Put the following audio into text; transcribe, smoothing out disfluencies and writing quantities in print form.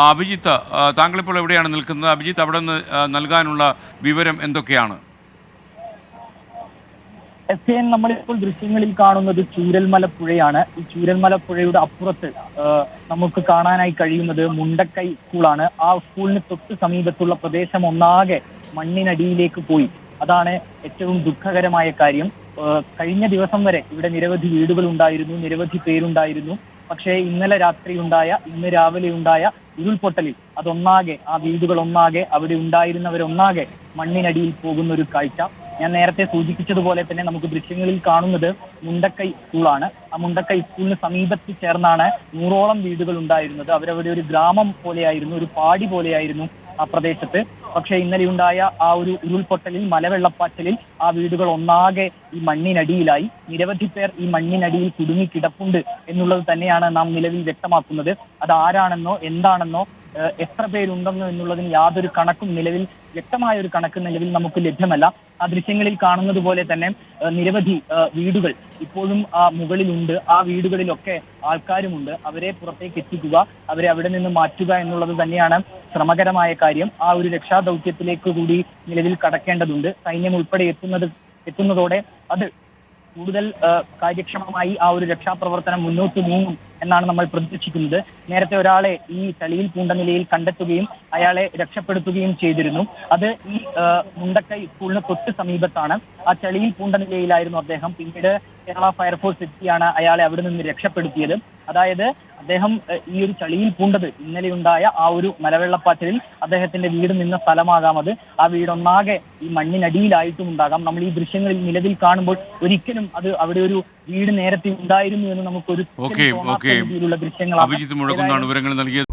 അഭിജിത്ത്, താങ്കളിപ്പോൾ എവിടെയാണ് നിൽക്കുന്നത്? അഭിജിത്ത്, അവിടെ നിന്ന് നൽകാനുള്ള വിവരം എന്തൊക്കെയാണ്? നമ്മളിപ്പോൾ ദൃശ്യങ്ങളിൽ കാണുന്നത് ചൂരൽമല പുഴയാണ്. ഈ ചൂരൽമല പുഴയുടെ അപ്പുറത്ത് നമുക്ക് കാണാനായി കഴിയുന്നത് മുണ്ടക്കൈ സ്കൂളാണ്. ആ സ്കൂളിന് തൊട്ട് സമീപത്തുള്ള പ്രദേശം ഒന്നാകെ മണ്ണിനടിയിലേക്ക് പോയി. അതാണ് ഏറ്റവും ദുഃഖകരമായ കാര്യം. കഴിഞ്ഞ ദിവസം വരെ ഇവിടെ നിരവധി വീടുകൾ ഉണ്ടായിരുന്നു, നിരവധി പേരുണ്ടായിരുന്നു. പക്ഷേ ഇന്ന് രാവിലെ ഉണ്ടായ ഉരുൾപൊട്ടലിൽ അതൊന്നാകെ, ആ വീടുകൾ ഒന്നാകെ, അവിടെ ഉണ്ടായിരുന്നവരൊന്നാകെ മണ്ണിനടിയിൽ പോകുന്ന ഒരു കാഴ്ച. ഞാൻ നേരത്തെ സൂചിപ്പിച്ചതുപോലെ തന്നെ നമുക്ക് ദൃശ്യങ്ങളിൽ കാണുന്നത് മുണ്ടക്കൈ സ്കൂളാണ്. ആ മുണ്ടക്കൈ സ്കൂളിന് സമീപത്ത് ചേർന്നാണ് 100ഓളം വീടുകൾ ഉണ്ടായിരുന്നത്. അവരവിടെ ഒരു ഗ്രാമം പോലെയായിരുന്നു, ഒരു പാടി പോലെയായിരുന്നു ആ പ്രദേശത്ത്. പക്ഷേ ഇന്നലെ ഉണ്ടായ ആ ഒരു ഉരുൾപൊട്ടലിൽ, മലവെള്ളപ്പാച്ചിലിൽ ആ വീടുകൾ ഒന്നാകെ ഈ മണ്ണിനടിയിലായി. നിരവധി പേർ ഈ മണ്ണിനടിയിൽ കുടുങ്ങിക്കിടപ്പുണ്ട് എന്നുള്ളത് തന്നെയാണ് നാം നിലവിൽ വ്യക്തമാക്കുന്നത്. അത് ആരാണെന്നോ എന്താണെന്നോ എത്ര പേരുണ്ടെന്നോ എന്നുള്ളതിന് യാതൊരു കണക്കും നിലവിൽ, വ്യക്തമായ ഒരു കണക്ക് നിലവിൽ നമുക്ക് ലഭ്യമല്ല. ആ ദൃശ്യങ്ങളിൽ കാണുന്നത് പോലെ തന്നെ നിരവധി വീടുകൾ ഇപ്പോഴും ആ മുകളിലുണ്ട്. ആ വീടുകളിലൊക്കെ ആൾക്കാരുമുണ്ട്. അവരെ പുറത്തേക്ക് എത്തിക്കുക, അവരെ അവിടെ നിന്ന് മാറ്റുക എന്നുള്ളത് തന്നെയാണ് ശ്രമകരമായ കാര്യം. ആ ഒരു രക്ഷാദൗത്യത്തിലേക്ക് കൂടി നിലവിൽ കടക്കേണ്ടതുണ്ട്. സൈന്യം ഉൾപ്പെടെ എത്തുന്നതോടെ അത് കൂടുതൽ കാര്യക്ഷമമായി ആ ഒരു രക്ഷാപ്രവർത്തനം മുന്നോട്ട് നീങ്ങും എന്നാണ് നമ്മൾ പ്രതീക്ഷിക്കുന്നത്. നേരത്തെ ഒരാളെ ഈ ചളിയിൽ പൂണ്ട നിലയിൽ കണ്ടെത്തുകയും അയാളെ രക്ഷപ്പെടുത്തുകയും ചെയ്തിരുന്നു. അത് ഈ മുണ്ടക്കൈ സ്കൂളിന് തൊട്ട് സമീപത്താണ്. ആ ചളിയിൽ പൂണ്ട നിലയിലായിരുന്നു അദ്ദേഹം. പിന്നീട് കേരള ഫയർഫോഴ്സ് എത്തിയാണ് അയാളെ അവിടെ നിന്ന് രക്ഷപ്പെടുത്തിയത്. അതായത് അദ്ദേഹം ഈ ഒരു ചളിയിൽ പൂണ്ടത് ഇന്നലെയുണ്ടായ ആ ഒരു മലവെള്ളപ്പാച്ചിലിൽ അദ്ദേഹത്തിന്റെ വീട് നിന്ന സ്ഥലമാകാം അത്. ആ വീടൊന്നാകെ ഈ മണ്ണിനടിയിലായിട്ടും ഉണ്ടാകാം. നമ്മൾ ഈ ദൃശ്യങ്ങളിൽ നിലവിൽ കാണുമ്പോൾ ഒരിക്കലും അത് അവിടെ ഒരു വീട് നേരത്തെ ഉണ്ടായിരുന്നു എന്ന് നമുക്കൊരു രീതിയിലുള്ള ദൃശ്യങ്ങളാണ്. അഭിജിത്ത് മുഴക്കുന്നാണ് വിവരങ്ങൾ നൽകിയത്.